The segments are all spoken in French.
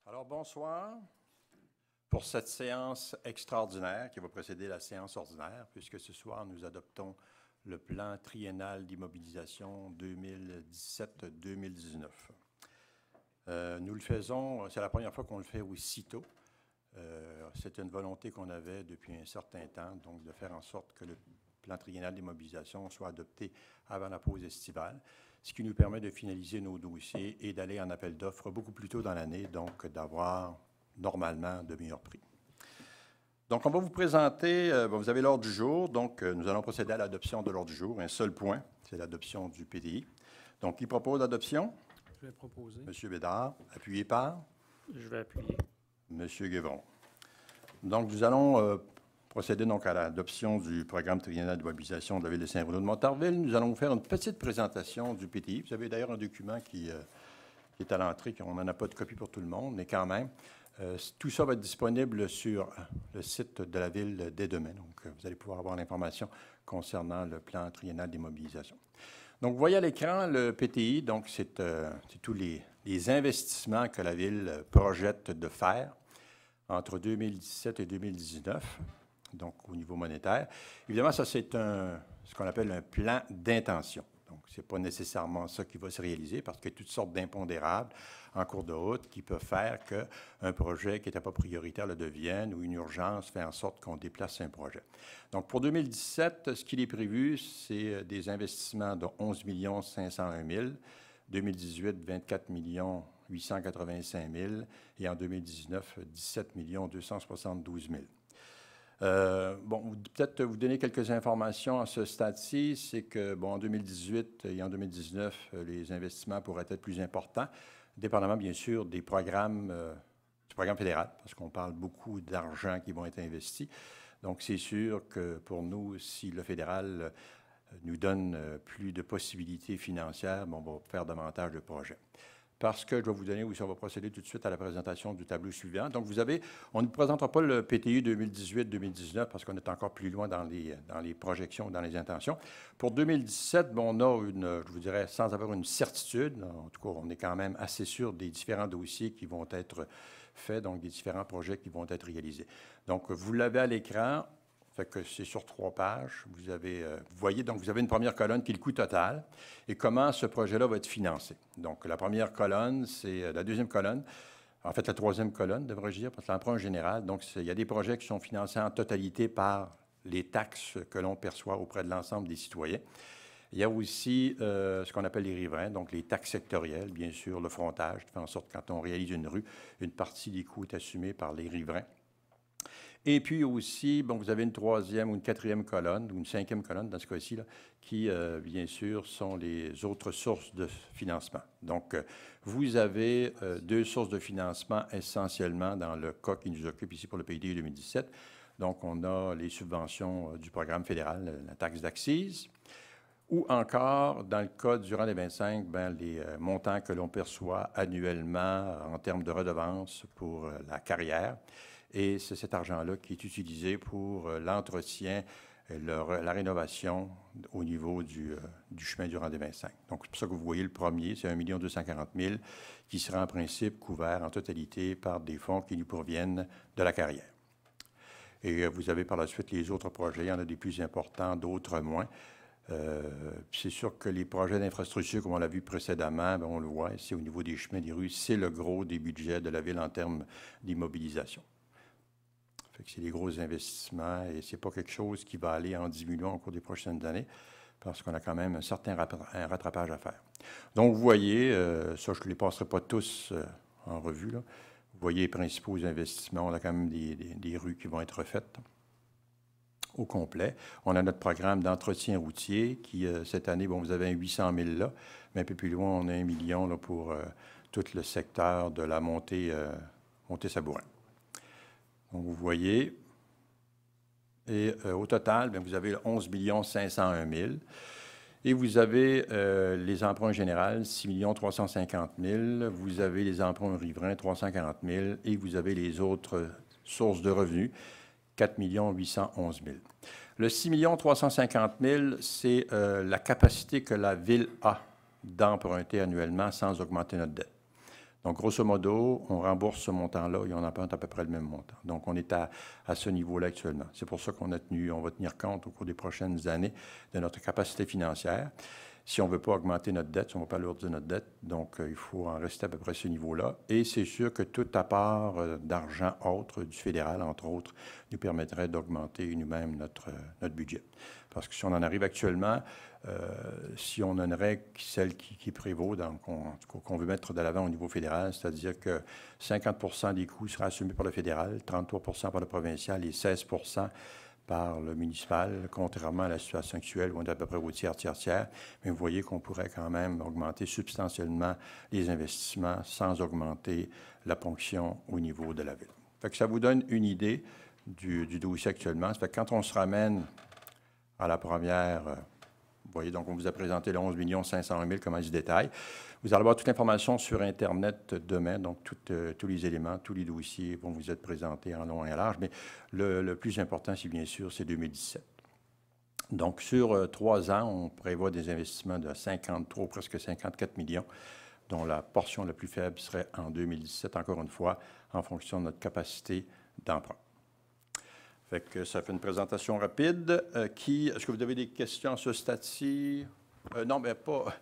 Alors, bonsoir pour cette séance extraordinaire qui va précéder la séance ordinaire, puisque ce soir, nous adoptons le plan triennal d'immobilisation 2017-2019. Nous le faisons, c'est la première fois qu'on le fait aussitôt. C'est une volonté qu'on avait depuis un certain temps, donc de faire en sorte que le plan triennal d'immobilisation soit adopté avant la pause estivale, ce qui nous permet de finaliser nos dossiers et d'aller en appel d'offres beaucoup plus tôt dans l'année, donc d'avoir normalement de meilleurs prix. Donc, on va vous présenter, vous avez l'ordre du jour, donc nous allons procéder à l'adoption de l'ordre du jour. Un seul point, c'est l'adoption du PDI. Donc, qui propose l'adoption? Je vais proposer. M. Bédard, appuyé par? Je vais appuyer. M. Guevron. Donc, nous allons procéder donc à l'adoption du programme triennal de mobilisation de la Ville de Saint-Bruno de Montarville. Nous allons vous faire une petite présentation du PTI. Vous avez d'ailleurs un document qui est à l'entrée, on n'en a pas de copie pour tout le monde, mais quand même. Tout ça va être disponible sur le site de la Ville dès demain. Donc, vous allez pouvoir avoir l'information concernant le plan triennal des mobilisations. Donc, vous voyez à l'écran le PTI. Donc, c'est tous les investissements que la Ville projette de faire entre 2017 et 2019, donc au niveau monétaire. Évidemment, ça, c'est ce qu'on appelle un plan d'intention. Donc, ce n'est pas nécessairement ça qui va se réaliser parce qu'il y a toutes sortes d'impondérables en cours de route qui peuvent faire qu'un projet qui n'était pas prioritaire le devienne ou une urgence fait en sorte qu'on déplace un projet. Donc, pour 2017, ce qu'il est prévu, c'est des investissements de 11 501 000, 2018, 24 885 000 et en 2019, 17 272 000. Peut-être vous donner quelques informations à ce stade-ci, c'est que, en 2018 et en 2019, les investissements pourraient être plus importants, dépendamment, bien sûr, des programmes, du programme fédéral, parce qu'on parle beaucoup d'argent qui vont être investis. Donc, c'est sûr que pour nous, si le fédéral nous donne plus de possibilités financières, on va faire davantage de projets. Parce que je vais vous donner aussi, on va procéder tout de suite à la présentation du tableau suivant. Donc, on ne présentera pas le PTI 2018-2019 parce qu'on est encore plus loin dans les projections, dans les intentions. Pour 2017, on a je vous dirais, sans avoir une certitude, en tout cas, on est quand même assez sûr des différents dossiers qui vont être faits, donc des différents projets qui vont être réalisés. Donc, vous l'avez à l'écran. Fait que c'est sur 3 pages. Vous voyez, donc vous avez une première colonne qui est le coût total et comment ce projet-là va être financé. Donc, la première colonne, c'est la deuxième colonne. En fait, la troisième colonne, devrais-je dire, parce que l'emprunt général. Donc, il y a des projets qui sont financés en totalité par les taxes que l'on perçoit auprès de l'ensemble des citoyens. Il y a aussi ce qu'on appelle les riverains, donc les taxes sectorielles, bien sûr, le frontage, qui fait en sorte que quand on réalise une rue, une partie des coûts est assumée par les riverains. Et puis aussi, vous avez une troisième ou une quatrième colonne, ou une cinquième colonne dans ce cas-ci, qui, bien sûr, sont les autres sources de financement. Donc, vous avez 2 sources de financement essentiellement dans le cas qui nous occupe ici pour le PDI 2017. Donc, on a les subventions du programme fédéral, la taxe d'accise, ou encore, dans le cas du rang des 25, les montants que l'on perçoit annuellement en termes de redevances pour la carrière. Et c'est cet argent-là qui est utilisé pour l'entretien et la rénovation au niveau du chemin du rang des 25. Donc, c'est pour ça que vous voyez le premier, c'est 1 240 000 qui sera en principe couvert en totalité par des fonds qui nous proviennent de la carrière. Et vous avez par la suite les autres projets. Il y en a des plus importants, d'autres moins. C'est sûr que les projets d'infrastructure, comme on l'a vu précédemment, on le voit ici au niveau des chemins, des rues, c'est le gros des budgets de la Ville en termes d'immobilisation. C'est des gros investissements et ce n'est pas quelque chose qui va aller en diminuant au cours des prochaines années parce qu'on a quand même un certain rattrapage à faire. Donc, vous voyez, ça, je ne les passerai pas tous en revue, là. Vous voyez les principaux investissements. On a quand même des rues qui vont être refaites au complet. On a notre programme d'entretien routier qui, cette année, vous avez un 800 000 là, mais un peu plus loin, on a 1 million là, pour tout le secteur de la montée Sabourin. Donc, vous voyez, et au total, vous avez 11 501 000 et vous avez les emprunts généraux, 6 350 000, vous avez les emprunts riverains, 340 000 et vous avez les autres sources de revenus, 4 811 000. Le 6 350 000, c'est la capacité que la Ville a d'emprunter annuellement sans augmenter notre dette. Donc, grosso modo, on rembourse ce montant-là et on emprunte à peu près le même montant. Donc, on est à ce niveau-là actuellement. C'est pour ça on va tenir compte au cours des prochaines années de notre capacité financière. Si on ne veut pas augmenter notre dette, si on ne veut pas alourdir notre dette, donc il faut en rester à peu près à ce niveau-là. Et c'est sûr que tout apport d'argent autre du fédéral, entre autres, nous permettrait d'augmenter nous-mêmes notre budget. Parce que si on en arrive actuellement, si on a une règle, celle qui prévaut, donc qu'on veut mettre de l'avant au niveau fédéral, c'est-à-dire que 50 des coûts seraient assumés par le fédéral, 33 par le provincial et 16 par le municipal, contrairement à la situation actuelle où on est à peu près au tiers. Mais vous voyez qu'on pourrait quand même augmenter substantiellement les investissements sans augmenter la ponction au niveau de la ville. Fait que ça vous donne une idée du dossier actuellement. Ça fait que quand on se ramène à la première, vous voyez, donc on vous a présenté le 11 500 000, comment il se détaille. Vous allez avoir toute l'information sur Internet demain, donc tous les éléments, tous les dossiers vont vous être présentés en long et en large, mais le plus important, c'est bien sûr, c'est 2017. Donc, sur 3 ans, on prévoit des investissements de 53, presque 54 millions, dont la portion la plus faible serait en 2017, encore une fois, en fonction de notre capacité d'emprunt. Fait que ça fait une présentation rapide. Est-ce que vous avez des questions à ce stade-ci? Non, mais pas.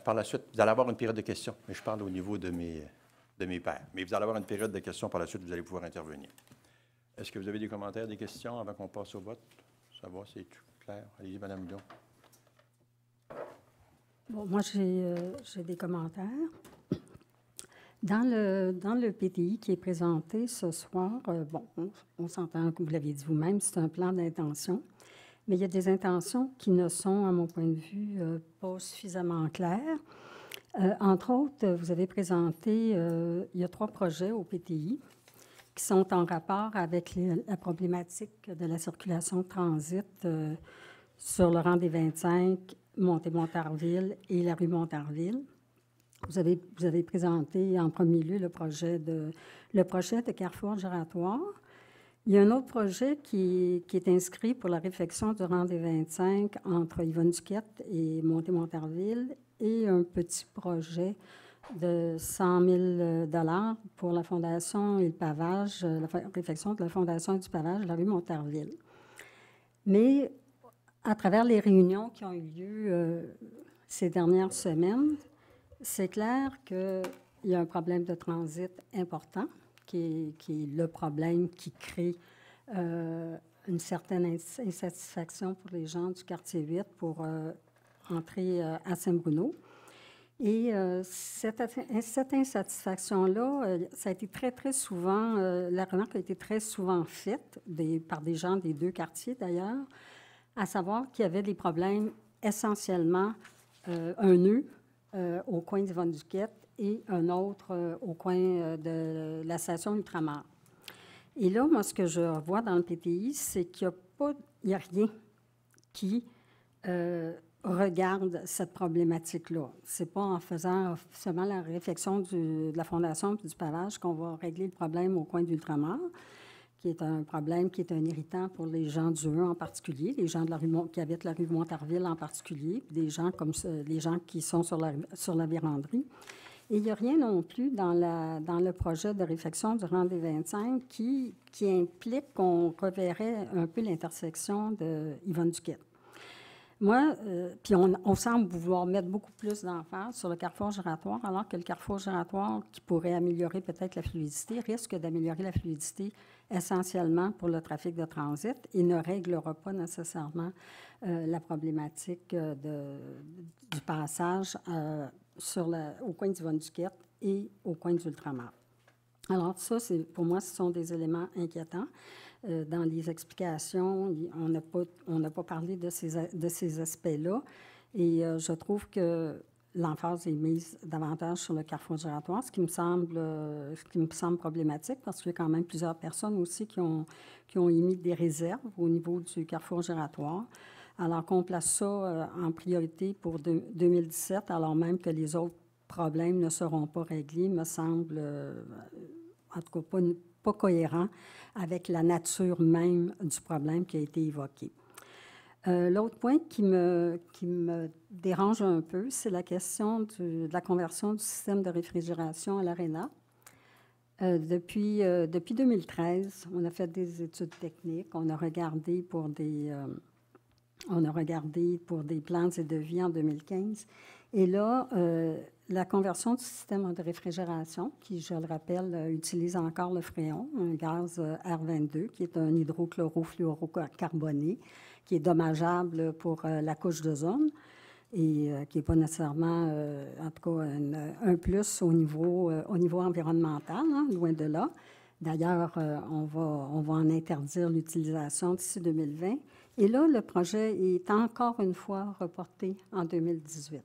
Par la suite, vous allez avoir une période de questions, mais je parle au niveau de mes pairs. Mais vous allez avoir une période de questions par la suite, vous allez pouvoir intervenir. Est-ce que vous avez des commentaires, des questions avant qu'on passe au vote? Ça va, c'est tout clair? Allez-y, Mme Hudon. Bon, moi, j'ai des commentaires. Dans le PTI qui est présenté ce soir, on s'entend, que vous l'avez dit vous-même, c'est un plan d'intention, mais il y a des intentions qui ne sont, à mon point de vue, pas suffisamment claires. Entre autres, vous avez présenté, il y a 3 projets au PTI qui sont en rapport avec la problématique de la circulation de transit sur le rang des 25, Montée-Montarville et la rue Montarville. Vous avez présenté en premier lieu le projet de Carrefour giratoire. Il y a un autre projet qui est inscrit pour la réfection du rang des 25 entre Yvonne-Duquette et Montée-Montarville et un petit projet de 100 000 $ pour la fondation et le pavage, la réfection de la fondation et du pavage de la rue Montarville. Mais à travers les réunions qui ont eu lieu ces dernières semaines, c'est clair qu'il y a un problème de transit important, qui est le problème qui crée une certaine insatisfaction pour les gens du quartier 8 pour entrer à Saint-Bruno. Et cette insatisfaction-là, ça a été très, très souvent, la remarque a été très souvent faite par des gens des 2 quartiers d'ailleurs, à savoir qu'il y avait des problèmes essentiellement un nœud au coin d'Yvonne-Duquette et un autre au coin de la station Ultramar. Et là, moi, ce que je vois dans le PTI, c'est qu'il n'y a rien qui regarde cette problématique-là. Ce n'est pas en faisant seulement la réflexion de la fondation et du pavage qu'on va régler le problème au coin d'Ultramar, qui est un problème qui est un irritant pour les gens du 1 en particulier, les gens de la rue qui habitent la rue Montarville en particulier, puis des gens comme les gens qui sont sur la Vérandrie. Et il n'y a rien non plus dans le projet de réfection du rang des 25 qui implique qu'on reverrait un peu l'intersection de Yvonne-Duquette. Moi, puis on semble vouloir mettre beaucoup plus d'emphase sur le carrefour giratoire, alors que le carrefour giratoire, qui pourrait améliorer peut-être la fluidité, risque d'améliorer la fluidité essentiellement pour le trafic de transit et ne réglera pas nécessairement la problématique du passage au coin d'Yvonne-Duquette et au coin d'Ultramar. Alors ça, pour moi, ce sont des éléments inquiétants. Dans les explications, on n'a pas parlé de ces aspects-là. Et je trouve que l'emphase est mise davantage sur le carrefour giratoire, ce qui me semble problématique parce qu'il y a quand même plusieurs personnes aussi qui ont émis des réserves au niveau du carrefour giratoire. Alors qu'on place ça en priorité pour 2017, alors même que les autres problèmes ne seront pas réglés, me semble, en tout cas, pas cohérent avec la nature même du problème qui a été évoqué. L'autre point qui me dérange un peu, c'est la question de la conversion du système de réfrigération à l'ARENA. Depuis 2013, on a fait des études techniques, on a regardé pour des plans et devis en 2015. Et là, la conversion du système de réfrigération, qui, je le rappelle, utilise encore le fréon, un gaz R22, qui est un hydrochlorofluorocarboné, qui est dommageable pour la couche d'ozone et qui n'est pas nécessairement, en tout cas, un plus au niveau environnemental, hein, loin de là. D'ailleurs, on va en interdire l'utilisation d'ici 2020. Et là, le projet est encore une fois reporté en 2018.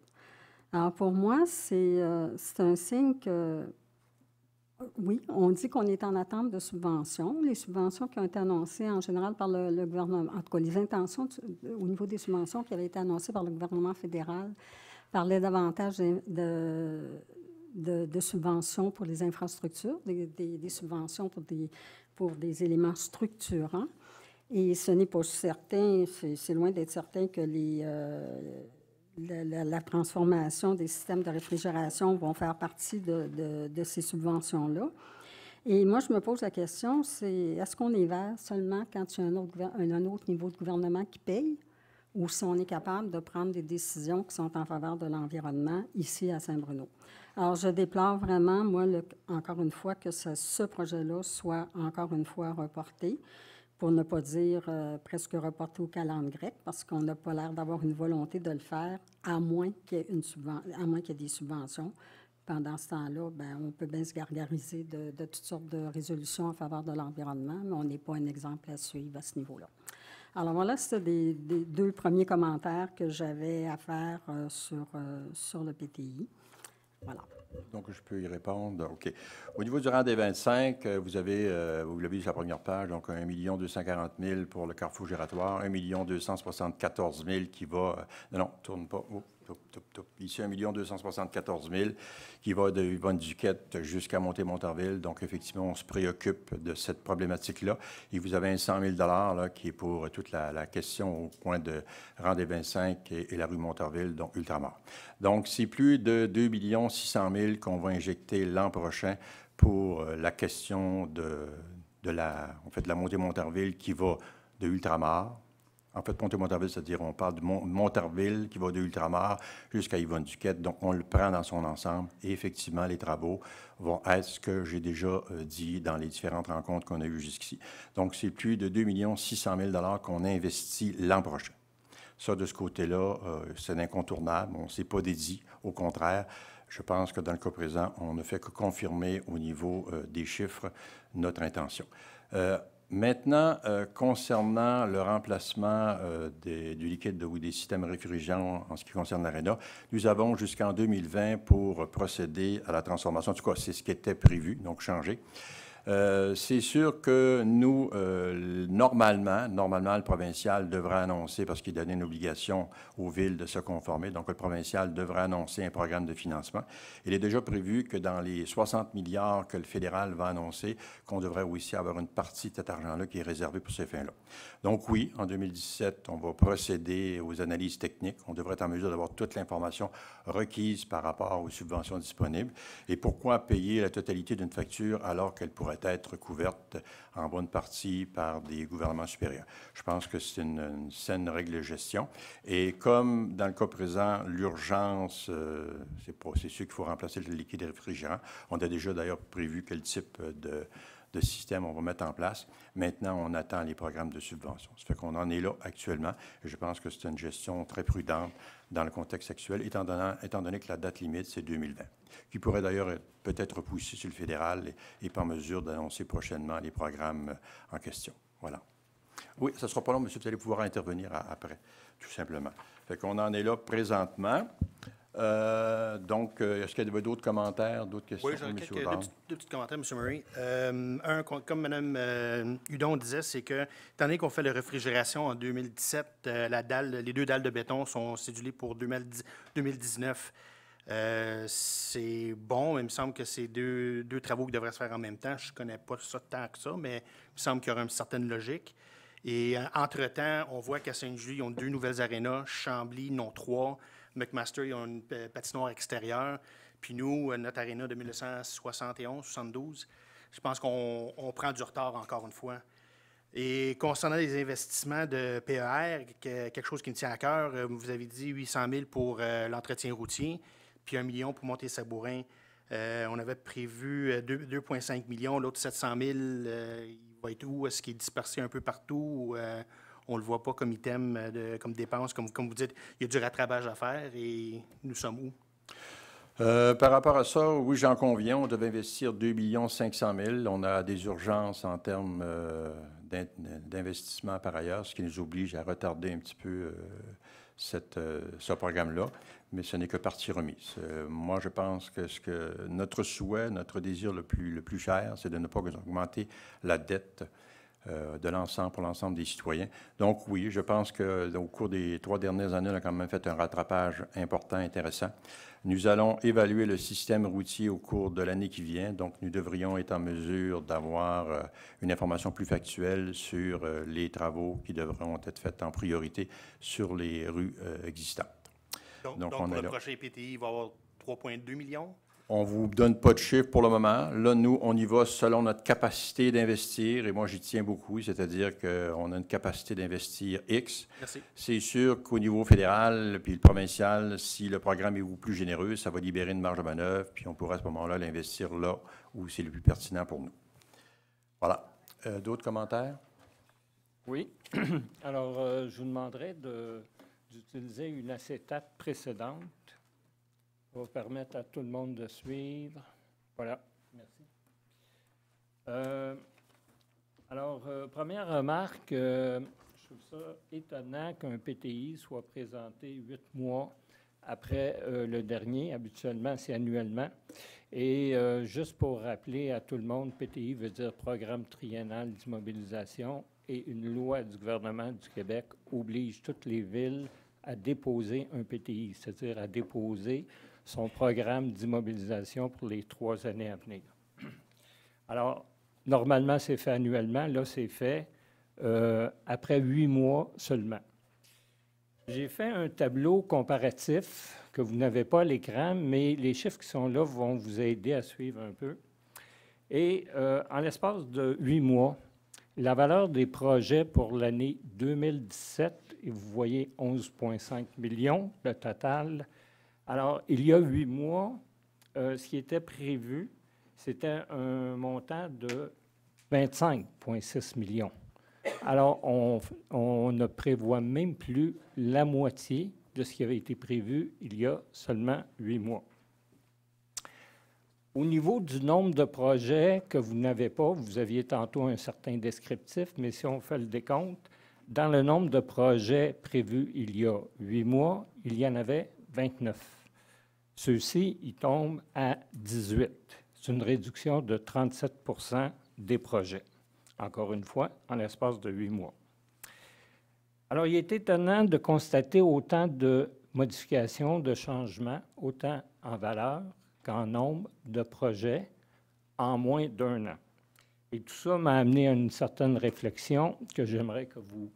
Alors, pour moi, c'est un signe que, oui, on dit qu'on est en attente de subventions. Les subventions qui ont été annoncées en général par le gouvernement, en tout cas, les intentions au niveau des subventions qui avaient été annoncées par le gouvernement fédéral parlaient davantage de subventions pour les infrastructures, des subventions pour des éléments structurants. Et ce n'est pas certain, c'est loin d'être certain que la transformation des systèmes de réfrigération vont faire partie de ces subventions-là. Et moi, je me pose la question, c'est est-ce qu'on est vert seulement quand il y a un autre niveau de gouvernement qui paye, ou si on est capable de prendre des décisions qui sont en faveur de l'environnement ici à Saint-Bruno? Alors, je déplore vraiment, moi, encore une fois, que ce projet-là soit encore une fois reporté, pour ne pas dire presque reporté au calendrier grec, parce qu'on n'a pas l'air d'avoir une volonté de le faire, à moins qu'il y ait des subventions. Pendant ce temps-là, bien, on peut bien se gargariser de toutes sortes de résolutions en faveur de l'environnement, mais on n'est pas un exemple à suivre à ce niveau-là. Alors voilà, c'était des deux premiers commentaires que j'avais à faire sur le PTI. Voilà. Donc, je peux y répondre. OK. Au niveau du rang des 25, vous l'avez vu sur la première page, donc 1 240 000 pour le carrefour giratoire, 1 274 000 qui va... non, tourne pas. Oh, ici, 1 274 000 qui va de Yvonne-Duquette jusqu'à Montémontarville. Donc, effectivement, on se préoccupe de cette problématique-là. Et vous avez un 100 000 là, qui est pour toute la question au point de rang des 25 et la rue Montarville, donc Ultramar. Donc, c'est plus de 2 600 000 qu'on va injecter l'an prochain pour la question de la Montée-Montarville qui va de Ultramar. En fait, Montée-Montarville, c'est-à-dire on parle de Montarville qui va de Ultramar jusqu'à Yvonne-Duquette. Donc, on le prend dans son ensemble. Et effectivement, les travaux vont être ce que j'ai déjà dit dans les différentes rencontres qu'on a eues jusqu'ici. Donc, c'est plus de 2 600 000 qu'on investit l'an prochain. Ça, de ce côté-là, c'est incontournable. On ne s'est pas dédié. Au contraire, je pense que dans le cas présent, on ne fait que confirmer au niveau des chiffres notre intention. Maintenant, concernant le remplacement du liquide ou des systèmes réfrigérants en ce qui concerne l'ARENA, nous avons jusqu'en 2020 pour procéder à la transformation. En tout cas, c'est ce qui était prévu, donc changer. C'est sûr que nous, normalement, le provincial devrait annoncer, parce qu'il donnait une obligation aux villes de se conformer, donc le provincial devrait annoncer un programme de financement. Il est déjà prévu que dans les 60 milliards que le fédéral va annoncer, qu'on devrait aussi avoir une partie de cet argent-là qui est réservée pour ces fins-là. Donc oui, en 2017, on va procéder aux analyses techniques. On devrait être en mesure d'avoir toute l'information requise par rapport aux subventions disponibles. Et pourquoi payer la totalité d'une facture alors qu'elle pourrait être couverte en bonne partie par des gouvernements supérieurs? Je pense que c'est une saine règle de gestion. Et comme dans le cas présent, l'urgence, c'est sûr qu'il faut remplacer le liquide réfrigérant. On a déjà d'ailleurs prévu quel type de système on va mettre en place. Maintenant, on attend les programmes de subvention. Ça fait qu'on en est là actuellement. Et je pense que c'est une gestion très prudente dans le contexte actuel, étant donné que la date limite, c'est 2020, qui pourrait d'ailleurs peut-être repoussée sur le fédéral et pas en mesure d'annoncer prochainement les programmes en question. Voilà. Oui, ça ne sera pas long, monsieur, vous allez pouvoir intervenir après, tout simplement. Fait qu'on en est là présentement. Donc, est-ce qu'il y a d'autres commentaires, d'autres questions? Oui, j'ai deux petits commentaires, M. Murray. Comme Mme Hudon disait, c'est que, étant donné qu'on fait la réfrigération en 2017, les deux dalles de béton sont cédulées pour 2019. C'est bon, mais il me semble que c'est deux travaux qui devraient se faire en même temps. Je ne connais pas ça tant que ça, mais il me semble qu'il y aura une certaine logique. Et entre-temps, on voit qu'à Saint-Julie, ils ont 2 nouvelles arénas. Chambly, non 3. McMaster, ils ont une patinoire extérieure. Puis nous, notre aréna de 1971-72, je pense qu'on prend du retard encore une fois. Et concernant les investissements de PER, quelque chose qui me tient à cœur, vous avez dit 800 000 pour l'entretien routier, puis 1 million pour Monté-Sabourin. On avait prévu 2,5 millions, l'autre 700 000, il va être où? Est-ce qu'il est dispersé un peu partout? Ou, on ne le voit pas comme item, comme dépense? Comme vous dites, il y a du rattrapage à faire et nous sommes où? Par rapport à ça, oui, j'en conviens, on devait investir 2 500 000 000. On a des urgences en termes d'investissement par ailleurs, ce qui nous oblige à retarder un petit peu ce programme-là, mais ce n'est que partie remise. Moi, je pense que notre souhait, notre désir le plus cher, c'est de ne pas augmenter la dette pour l'ensemble des citoyens. Donc oui, je pense qu'au cours des 3 dernières années, on a quand même fait un rattrapage important, intéressant. Nous allons évaluer le système routier au cours de l'année qui vient, donc nous devrions être en mesure d'avoir une information plus factuelle sur les travaux qui devront être faits en priorité sur les rues existantes. Donc pour le prochain PTI, il va y avoir 3,2 millions? On ne vous donne pas de chiffres pour le moment. Là, nous, on y va selon notre capacité d'investir, et moi, j'y tiens beaucoup, c'est-à-dire qu'on a une capacité d'investir X. Merci. C'est sûr qu'au niveau fédéral puis le provincial, si le programme est plus généreux, ça va libérer une marge de manœuvre, puis on pourra à ce moment-là l'investir là où c'est le plus pertinent pour nous. Voilà. D'autres commentaires? Oui. Alors, je vous demanderai d'utiliser une acétate précédente. Ça va permettre à tout le monde de suivre. Voilà. Merci. Première remarque, je trouve ça étonnant qu'un PTI soit présenté 8 mois après le dernier. Habituellement, c'est annuellement. Et juste pour rappeler à tout le monde, PTI veut dire Programme triennal d'immobilisation, et une loi du gouvernement du Québec oblige toutes les villes à déposer un PTI, c'est-à-dire à déposer son programme d'immobilisation pour les 3 années à venir. Alors, normalement, c'est fait annuellement. Là, c'est fait après 8 mois seulement. J'ai fait un tableau comparatif que vous n'avez pas à l'écran, mais les chiffres qui sont là vont vous aider à suivre un peu. Et en l'espace de 8 mois, la valeur des projets pour l'année 2017, et vous voyez 11,5 millions, le total. Alors, il y a 8 mois, ce qui était prévu, c'était un montant de 25,6 millions. Alors, on ne prévoit même plus la moitié de ce qui avait été prévu il y a seulement 8 mois. Au niveau du nombre de projets que vous n'avez pas, vous aviez tantôt un certain descriptif, mais si on fait le décompte, dans le nombre de projets prévus il y a 8 mois, il y en avait 29. Ceux-ci, ils tombent à 18. C'est une réduction de 37 des projets, encore une fois, en l'espace de 8 mois. Alors, il est étonnant de constater autant de modifications, de changements, autant en valeur qu'en nombre de projets en moins d'1 an. Et tout ça m'a amené à une certaine réflexion que j'aimerais que vous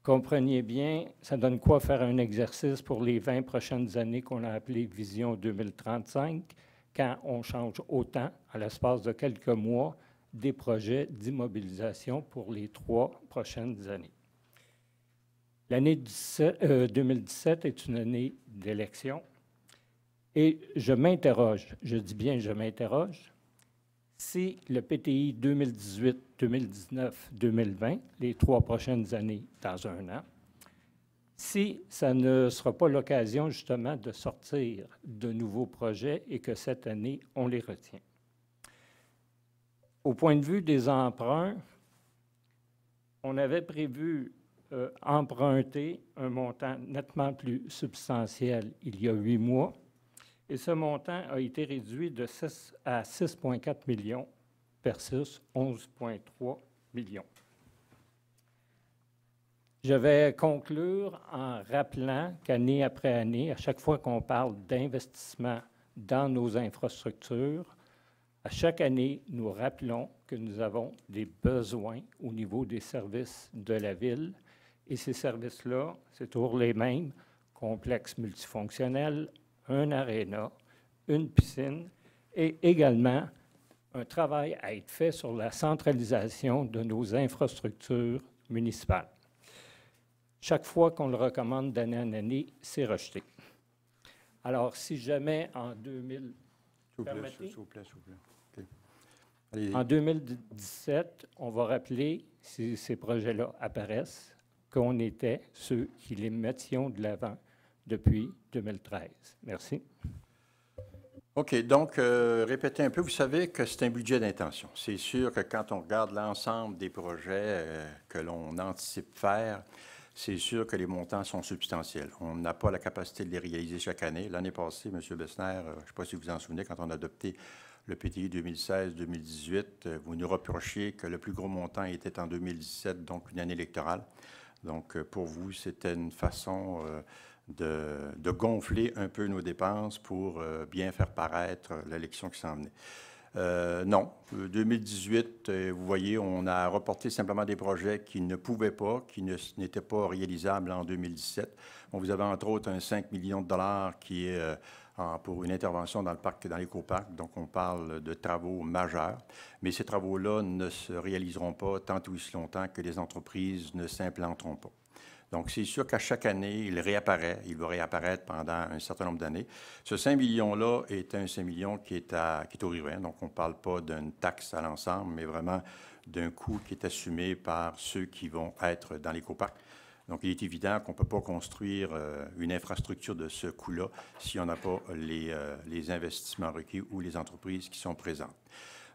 compreniez bien. Ça donne quoi faire un exercice pour les 20 prochaines années qu'on a appelé Vision 2035, quand on change autant, à l'espace de quelques mois, des projets d'immobilisation pour les 3 prochaines années. L'année 2017 est une année d'élection et je m'interroge, je dis bien je m'interroge, si le PTI 2018, 2019, 2020, les 3 prochaines années dans 1 an, si ça ne sera pas l'occasion justement de sortir de nouveaux projets et que cette année, on les retient. Au point de vue des emprunts, on avait prévu emprunter un montant nettement plus substantiel il y a 8 mois, et ce montant a été réduit de 6 à 6,4 millions versus 11,3 millions. Je vais conclure en rappelant qu'année après année, à chaque fois qu'on parle d'investissement dans nos infrastructures, À chaque année, nous rappelons que nous avons des besoins au niveau des services de la ville. Et ces services-là, c'est toujours les mêmes: complexe multifonctionnel, un aréna, une piscine et également un travail à être fait sur la centralisation de nos infrastructures municipales. Chaque fois qu'on le recommande d'année en année, c'est rejeté. Alors, si jamais en 2000... S'il vous plaît. Okay. En 2017, on va rappeler, si ces projets-là apparaissent, qu'on était ceux qui les mettions de l'avant depuis 2013. Merci. OK. Donc, répétez un peu. Vous savez que c'est un budget d'intention. C'est sûr que quand on regarde l'ensemble des projets que l'on anticipe faire, c'est sûr que les montants sont substantiels. On n'a pas la capacité de les réaliser chaque année. L'année passée, M. Bessner, je ne sais pas si vous vous en souvenez, quand on a adopté le PTI 2016-2018, vous nous reprochiez que le plus gros montant était en 2017, donc une année électorale. Donc, pour vous, c'était une façon de gonfler un peu nos dépenses pour bien faire paraître l'élection qui s'en venait. Non, 2018, vous voyez, on a reporté simplement des projets qui ne pouvaient pas, qui n'étaient pas réalisables en 2017. On vous avait entre autres un 5 millions de dollars qui est pour une intervention dans le parc, dans l'éco-parc. Donc, on parle de travaux majeurs. Mais ces travaux-là ne se réaliseront pas tant ou aussi longtemps que les entreprises ne s'implanteront pas. Donc, c'est sûr qu'à chaque année, il réapparaît. Il va réapparaître pendant un certain nombre d'années. Ce 5 millions-là est un 5 millions qui est au riverain. Donc, on ne parle pas d'une taxe à l'ensemble, mais vraiment d'un coût qui est assumé par ceux qui vont être dans l'éco-parc. Donc, il est évident qu'on ne peut pas construire une infrastructure de ce coût-là si on n'a pas les investissements requis ou les entreprises qui sont présentes.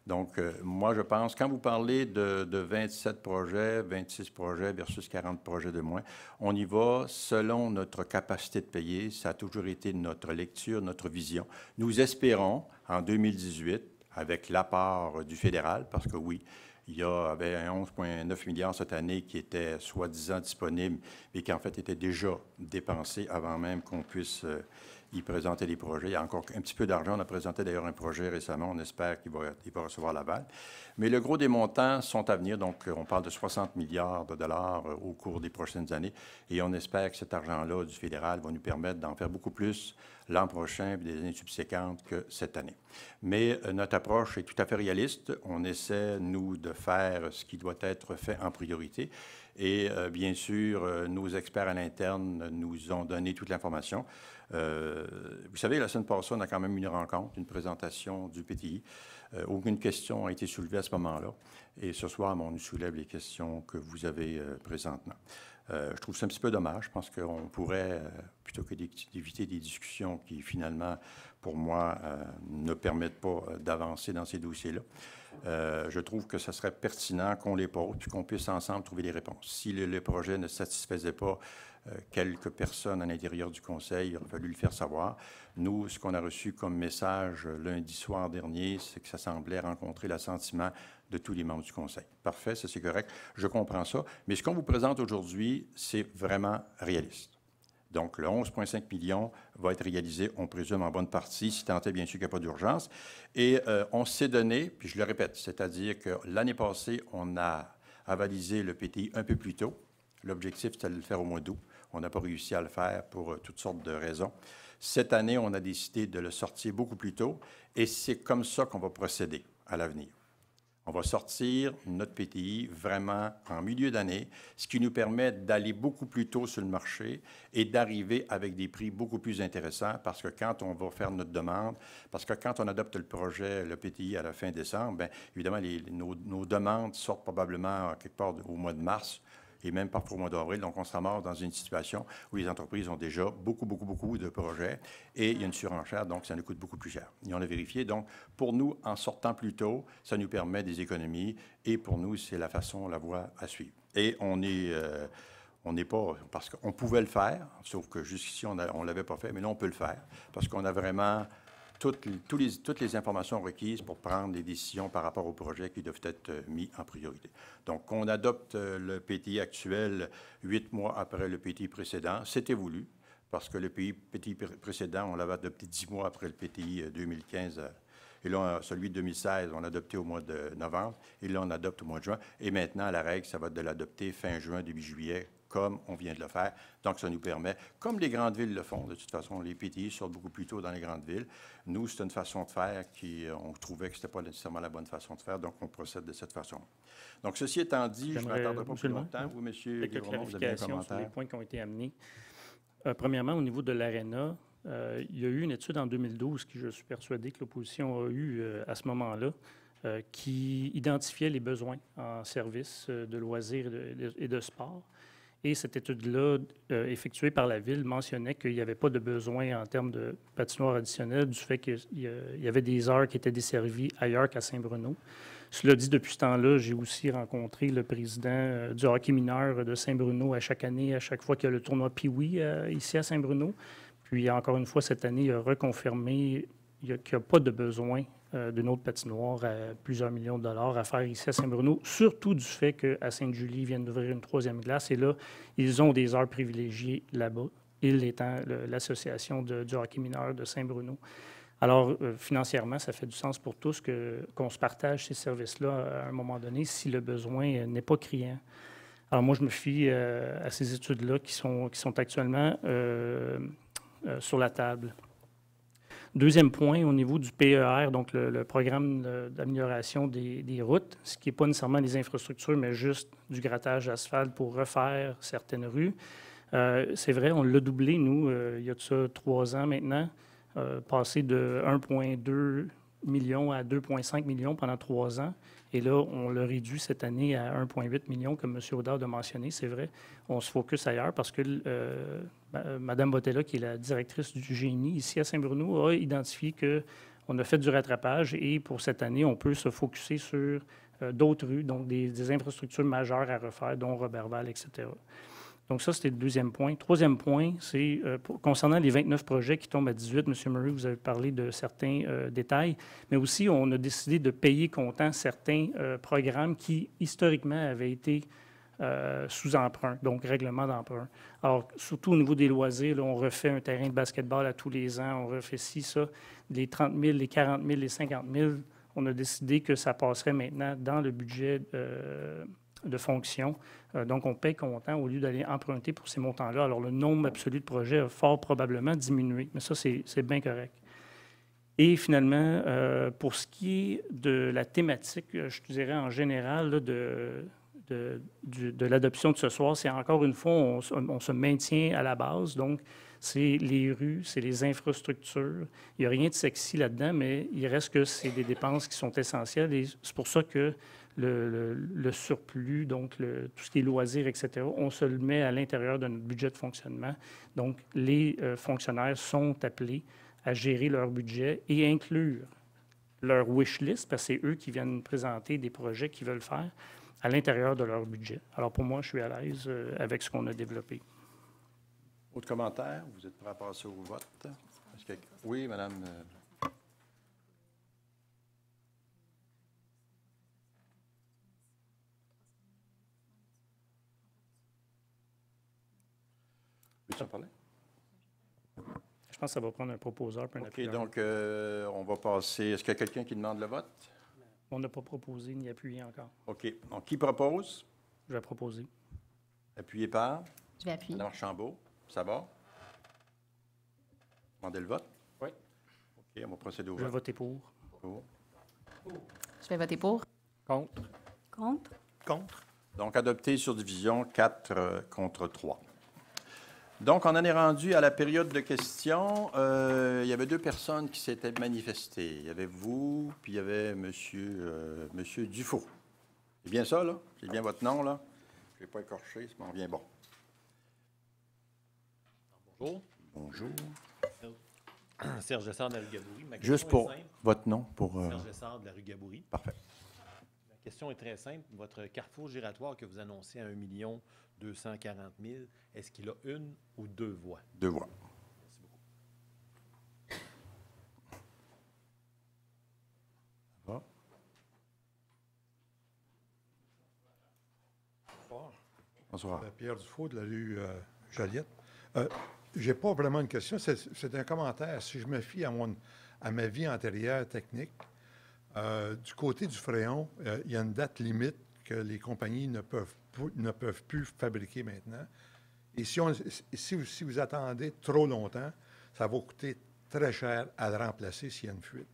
Donc, moi, je pense, quand vous parlez de 27 projets, 26 projets versus 40 projets de moins, on y va selon notre capacité de payer. Ça a toujours été notre lecture, notre vision. Nous espérons, en 2018, avec l'apport du fédéral, parce que oui, il y avait un 11,9 milliards cette année qui était soi-disant disponible, mais qui en fait était déjà dépensé avant même qu'on puisse y présenter des projets. Il y a encore un petit peu d'argent. On a présenté d'ailleurs un projet récemment. On espère qu'il va recevoir l'aval. Mais le gros des montants sont à venir. Donc, on parle de 60 milliards de dollars au cours des prochaines années. Et on espère que cet argent-là du fédéral va nous permettre d'en faire beaucoup plus l'an prochain et des années subséquentes que cette année. Mais notre approche est tout à fait réaliste. On essaie, nous, de faire ce qui doit être fait en priorité. Et bien sûr, nos experts à l'interne nous ont donné toute l'information. Vous savez, la semaine passée, on a quand même une rencontre, une présentation du PTI. Aucune question a été soulevée à ce moment-là. Et ce soir, on nous soulève les questions que vous avez présentement. Je trouve ça un petit peu dommage. Je pense qu'on pourrait, plutôt que d'éviter des discussions qui, finalement, pour moi, ne permettent pas d'avancer dans ces dossiers-là, je trouve que ce serait pertinent qu'on les pose puis qu'on puisse ensemble trouver des réponses. Si le projet ne satisfaisait pas quelques personnes à l'intérieur du Conseil, il aurait fallu le faire savoir. Nous, ce qu'on a reçu comme message lundi soir dernier, c'est que ça semblait rencontrer l'assentiment de tous les membres du Conseil. Parfait, ça c'est correct, je comprends ça. Mais ce qu'on vous présente aujourd'hui, c'est vraiment réaliste. Donc, le 11,5 millions va être réalisé, on présume, en bonne partie, si tant est bien sûr qu'il n'y a pas d'urgence. Et on s'est donné, puis je le répète, c'est-à-dire que l'année passée, on a avalisé le PTI un peu plus tôt. L'objectif, c'était de le faire au mois d'août. On n'a pas réussi à le faire pour toutes sortes de raisons. Cette année, on a décidé de le sortir beaucoup plus tôt et c'est comme ça qu'on va procéder à l'avenir. On va sortir notre PTI vraiment en milieu d'année, ce qui nous permet d'aller beaucoup plus tôt sur le marché et d'arriver avec des prix beaucoup plus intéressants parce que quand on va faire notre demande, parce que quand on adopte le projet, le PTI à la fin décembre, bien évidemment, nos demandes sortent probablement quelque part au mois de mars et même parfois au mois d'avril. Donc, on se ramasse dans une situation où les entreprises ont déjà beaucoup de projets et il y a une surenchère, donc ça nous coûte beaucoup plus cher. Et on l'a vérifié. Donc, pour nous, en sortant plus tôt, ça nous permet des économies et pour nous, c'est la façon, la voie à suivre. Et on n'est pas, parce qu'on pouvait le faire, sauf que jusqu'ici, on ne l'avait pas fait, mais là, on peut le faire parce qu'on a vraiment toutes les informations requises pour prendre des décisions par rapport aux projets qui doivent être mis en priorité. Donc, on adopte le PTI actuel 8 mois après le PTI précédent. C'était voulu, parce que le PTI précédent, on l'avait adopté 10 mois après le PTI 2015 Et là, celui de 2016, on l'a adopté au mois de novembre. Et là, on adopte au mois de juin. Et maintenant, la règle, ça va être de l'adopter fin juin, début juillet, comme on vient de le faire. Donc, ça nous permet, comme les grandes villes le font, de toute façon, les PTI sortent beaucoup plus tôt dans les grandes villes. Nous, c'est une façon de faire on trouvait que ce n'était pas nécessairement la bonne façon de faire, donc on procède de cette façon. Donc, ceci étant dit, je ne m'attendrai pas plus longtemps. Oui, M. Quelques clarifications sur les points qui ont été amenés. Premièrement, au niveau de l'ARENA, il y a eu une étude en 2012 qui, je suis persuadé que l'opposition a eu à ce moment-là, qui identifiait les besoins en services de loisirs et de sport. Et cette étude-là, effectuée par la Ville, mentionnait qu'il n'y avait pas de besoin en termes de patinoire additionnelle du fait qu'il y avait des heures qui étaient desservies ailleurs qu'à Saint-Bruno. Cela dit, depuis ce temps-là, j'ai aussi rencontré le président du hockey mineur de Saint-Bruno à chaque année, à chaque fois qu'il y a le tournoi Pee-Wee ici à Saint-Bruno. Puis, encore une fois, cette année, il a reconfirmé qu'il n'y a pas de besoin d'une autre patinoire à plusieurs millions de dollars à faire ici à Saint-Bruno, surtout du fait qu'à Sainte-Julie, ils viennent d'ouvrir une troisième glace. Et là, ils ont des heures privilégiées là-bas, ils étant l'association du hockey mineur de Saint-Bruno. Alors, financièrement, ça fait du sens pour tous qu'on se partage ces services-là à un moment donné si le besoin n'est pas criant. Alors, moi, je me fie à ces études-là qui sont actuellement sur la table. Deuxième point, au niveau du PER, donc le programme d'amélioration des routes, ce qui n'est pas nécessairement les infrastructures, mais juste du grattage d'asphalte pour refaire certaines rues. C'est vrai, on l'a doublé, nous, il y a de ça 3 ans maintenant, passé de 1,2 million à 2,5 millions pendant 3 ans. Et là, on l'a réduit cette année à 1,8 million, comme M. Audard a mentionné. C'est vrai, on se focus ailleurs parce que Mme Bottella, qui est la directrice du génie ici à Saint-Bruno, a identifié qu'on a fait du rattrapage et pour cette année, on peut se focuser sur d'autres rues, donc des infrastructures majeures à refaire, dont Roberval, etc. Donc ça, c'était le deuxième point. Troisième point, c'est concernant les 29 projets qui tombent à 18. M. Murray, vous avez parlé de certains détails, mais aussi on a décidé de payer comptant certains programmes qui, historiquement, avaient été sous emprunt, donc règlement d'emprunt. Alors, surtout au niveau des loisirs, là, on refait un terrain de basketball à tous les ans, on refait ci, ça. Les 30 000, les 40 000, les 50 000, on a décidé que ça passerait maintenant dans le budget de fonction. Donc, on paye comptant au lieu d'aller emprunter pour ces montants-là. Alors, le nombre absolu de projets a fort probablement diminué, mais ça, c'est bien correct. Et finalement, pour ce qui est de la thématique, je te dirais en général, là, de l'adoption de ce soir, c'est encore une fois, on se maintient à la base. Donc, c'est les rues, c'est les infrastructures. Il n'y a rien de sexy là-dedans, mais il reste que c'est des dépenses qui sont essentielles. Et c'est pour ça que le surplus, donc tout ce qui est loisirs, etc., on se le met à l'intérieur de notre budget de fonctionnement. Donc, les fonctionnaires sont appelés à gérer leur budget et inclure leur wish list, parce que c'est eux qui viennent présenter des projets qu'ils veulent faire à l'intérieur de leur budget. Alors, pour moi, je suis à l'aise avec ce qu'on a développé. Autre commentaire? Vous êtes prêt à passer au vote? Oui, Madame. Veux-tu en parler? Je pense que ça va prendre un proposeur puis un appuyeur. OK, donc on va passer. Est-ce qu'il y a quelqu'un qui demande le vote? On n'a pas proposé ni appuyé encore. OK. Donc, qui propose? Je vais proposer. Appuyé par? Je vais appuyer. Mme Archambault. Ça va? Demandez le vote? Oui. OK, on va procéder au Je vais vote. voter pour. Pour. Je vais voter pour. Contre. Contre? Contre. Donc, adopté sur division 4 contre 3. Donc, on en est rendu à la période de questions. Il y avait 2 personnes qui s'étaient manifestées. Il y avait vous, puis il y avait Monsieur Dufault. C'est bien ça, là? C'est bien votre nom, là? Je ne vais pas écorcher, ça m'en vient bon. Bonjour. Bonjour. Serge Lessard de la rue Gaboury. Ma Juste question pour est simple. votre nom, pour... Serge Lessard de la rue Gaboury. Parfait. Ma question est très simple. Votre carrefour giratoire que vous annoncez à 1 240 000, est-ce qu'il a 1 ou 2 voies? 2 voix. Merci beaucoup. Va. Bonsoir. Pierre Dufault de la rue Joliette. Je n'ai pas vraiment une question, c'est un commentaire. Si je me fie à ma vie antérieure technique, Du côté du Fréon, il y a une date limite que les compagnies ne peuvent plus fabriquer maintenant. Et si vous attendez trop longtemps, ça va coûter très cher à le remplacer s'il y a une fuite.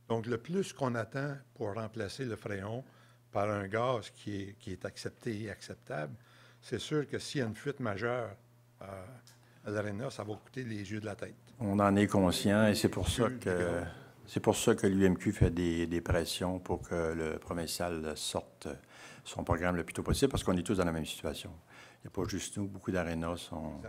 Donc, le plus qu'on attend pour remplacer le Fréon par un gaz qui est accepté et acceptable, c'est sûr que s'il y a une fuite majeure à l'ARENA, ça va coûter les yeux de la tête. On en est conscient et c'est pour ça que l'UMQ fait des pressions pour que le provincial sorte son programme le plus tôt possible, parce qu'on est tous dans la même situation. Il n'y a pas juste nous, beaucoup d'arénas sont...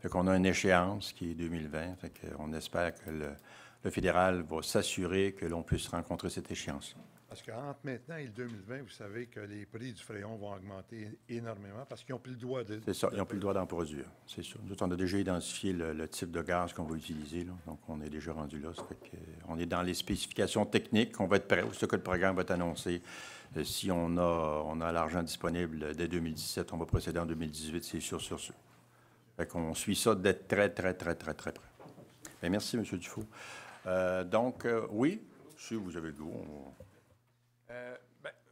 Fait qu'on a une échéance qui est 2020, fait qu'on espère que le fédéral va s'assurer que l'on puisse rencontrer cette échéance. Parce qu'entre maintenant et le 2020, vous savez que les prix du Fréon vont augmenter énormément parce qu'ils n'ont plus le droit de... C'est ça, ils n'ont plus le droit d'en produire, c'est sûr. Nous, on a déjà identifié le type de gaz qu'on va utiliser, là, donc on est déjà rendu là. Ça fait on est dans les spécifications techniques, on va être prêt, où ce que le programme va être annoncé. Si on a l'argent disponible dès 2017, on va procéder en 2018, c'est sûr, sûr, sûr. Fait qu'on suit ça d'être très, très, très, très, très près. Bien, merci, M. Dufault. Oui, si vous avez le goût,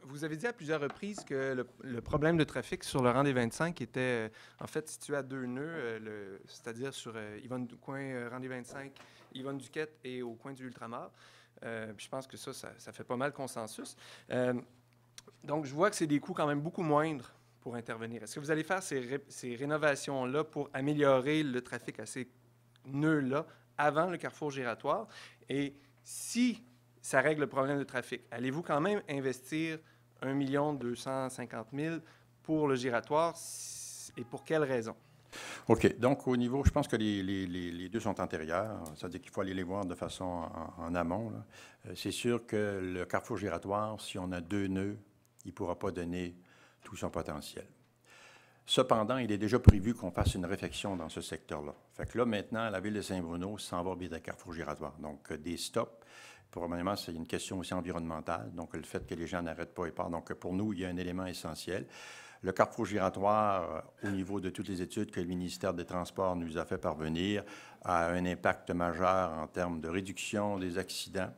vous avez dit à plusieurs reprises que le problème de trafic sur le rang des 25 était en fait situé à deux nœuds, c'est-à-dire sur Yvonne coin rang des 25, Yvonne Duquette et au coin du Ultramar. Puis je pense que ça fait pas mal consensus. Donc, je vois que c'est des coûts quand même beaucoup moindres pour intervenir. Est-ce que vous allez faire ces rénovations-là pour améliorer le trafic à ces nœuds-là avant le carrefour giratoire? Et si ça règle le problème de trafic, allez-vous quand même investir 1 250 000 pour le giratoire et pour quelles raisons? OK. Donc, au niveau, je pense que les deux sont antérieurs. C'est-à-dire qu'il faut aller les voir de façon en amont. C'est sûr que le carrefour giratoire, si on a deux nœuds, il ne pourra pas donner tout son potentiel. Cependant, il est déjà prévu qu'on fasse une réfection dans ce secteur-là. Fait que là, maintenant, la ville de Saint-Bruno s'en va bien d'un carrefour giratoire. Donc, des stops. Probablement, c'est une question aussi environnementale. Donc, le fait que les gens n'arrêtent pas et partent. Donc, pour nous, il y a un élément essentiel. Le carrefour giratoire, au niveau de toutes les études que le ministère des Transports nous a fait parvenir, a un impact majeur en termes de réduction des accidents,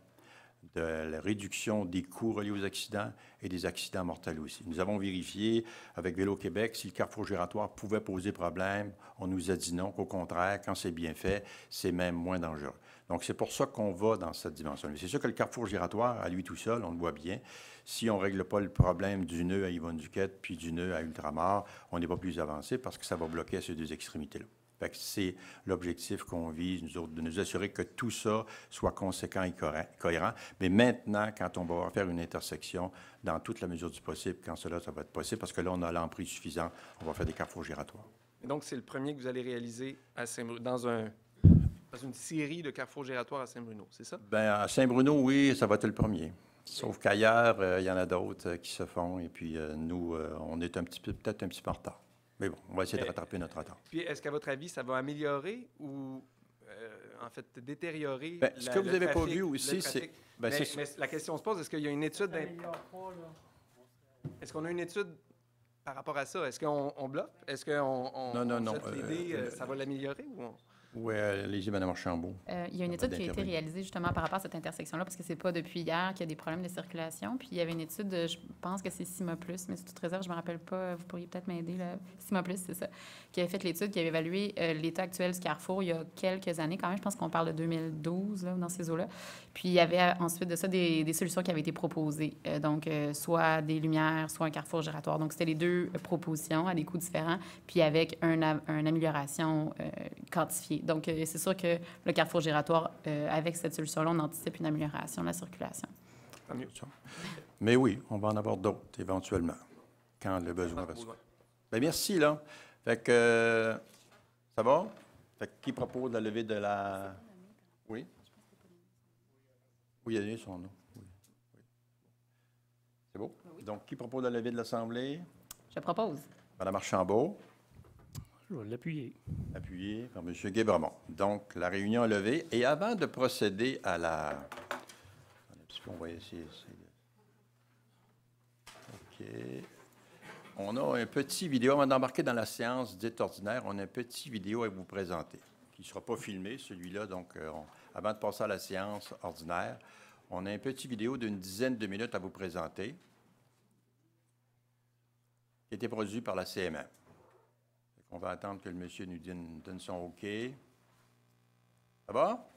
de la réduction des coûts reliés aux accidents et des accidents mortels aussi. Nous avons vérifié avec Vélo Québec si le carrefour giratoire pouvait poser problème. On nous a dit non, qu'au contraire, quand c'est bien fait, c'est même moins dangereux. Donc, c'est pour ça qu'on va dans cette dimension-là. C'est sûr que le carrefour giratoire, à lui tout seul, on le voit bien. Si on ne règle pas le problème du nœud à Yvonne Duquette puis du nœud à Ultramar, on n'est pas plus avancé parce que ça va bloquer à ces deux extrémités-là. Fait que c'est l'objectif qu'on vise, nous autres, de nous assurer que tout ça soit conséquent et cohérent. Mais maintenant, quand on va faire une intersection, dans toute la mesure du possible, quand ça va être possible, parce que là, on a l'emprise suffisant, on va faire des carrefours giratoires. Et donc, c'est le premier que vous allez réaliser à Saint-Bruno, dans une série de carrefours giratoires à Saint-Bruno, c'est ça? Bien, à Saint-Bruno, oui, ça va être le premier. Sauf qu'ailleurs, il y en a d'autres qui se font. Et puis, nous, on est peut-être un petit peu en retard. Mais bon, on va essayer de rattraper notre retard. Puis, est-ce qu'à votre avis, ça va améliorer ou, en fait, détériorer bien, ce que vous n'avez pas vu aussi, c'est... Mais la question se pose, est-ce qu'il y a une étude... Est-ce qu'on a une étude par rapport à ça? Est-ce qu'on bloque? Est-ce qu'on non. l'idée, ça va l'améliorer ou on... Oui, allez-y, Mme Archambault. Il y a une étude qui a été réalisée justement par rapport à cette intersection-là, parce que c'est pas depuis hier qu'il y a des problèmes de circulation. Puis il y avait une étude, je pense que c'est CIMA+, mais c'est toute réserve, je ne me rappelle pas, vous pourriez peut-être m'aider, là. CIMA+, c'est ça, qui avait fait l'étude, qui avait évalué l'état actuel du carrefour il y a quelques années quand même. Je pense qu'on parle de 2012, là, dans ces eaux-là. Puis il y avait ensuite de ça des solutions qui avaient été proposées. Donc, soit des lumières, soit un carrefour giratoire. Donc, c'était les deux propositions à des coûts différents, puis avec une amélioration quantifiée. Donc, c'est sûr que le carrefour giratoire, avec cette solution-là, on anticipe une amélioration de la circulation. Tant mieux. Mais oui, on va en avoir d'autres, éventuellement, quand le besoin va se faire. Bien, merci, là. Fait que, ça va? Fait que, qui propose la levée de la... Oui? Oui, il y a donné son nom. Oui. C'est beau? Oui. Donc, qui propose la levée de l'Assemblée? Je propose. Mme Archambault. Je vais l'appuyer. Appuyé par M. Guébremont. Donc, la réunion est levée. Et avant de procéder à la... Un petit peu, on va essayer. OK. On a un petit vidéo. On va embarquer dans la séance dite ordinaire. On a un petit vidéo à vous présenter qui ne sera pas filmé, celui-là. Donc, avant de passer à la séance ordinaire, On a un petit vidéo d'une dizaine de minutes à vous présenter, qui a été produit par la CMA. On va attendre que le monsieur nous donne son OK. Ça va?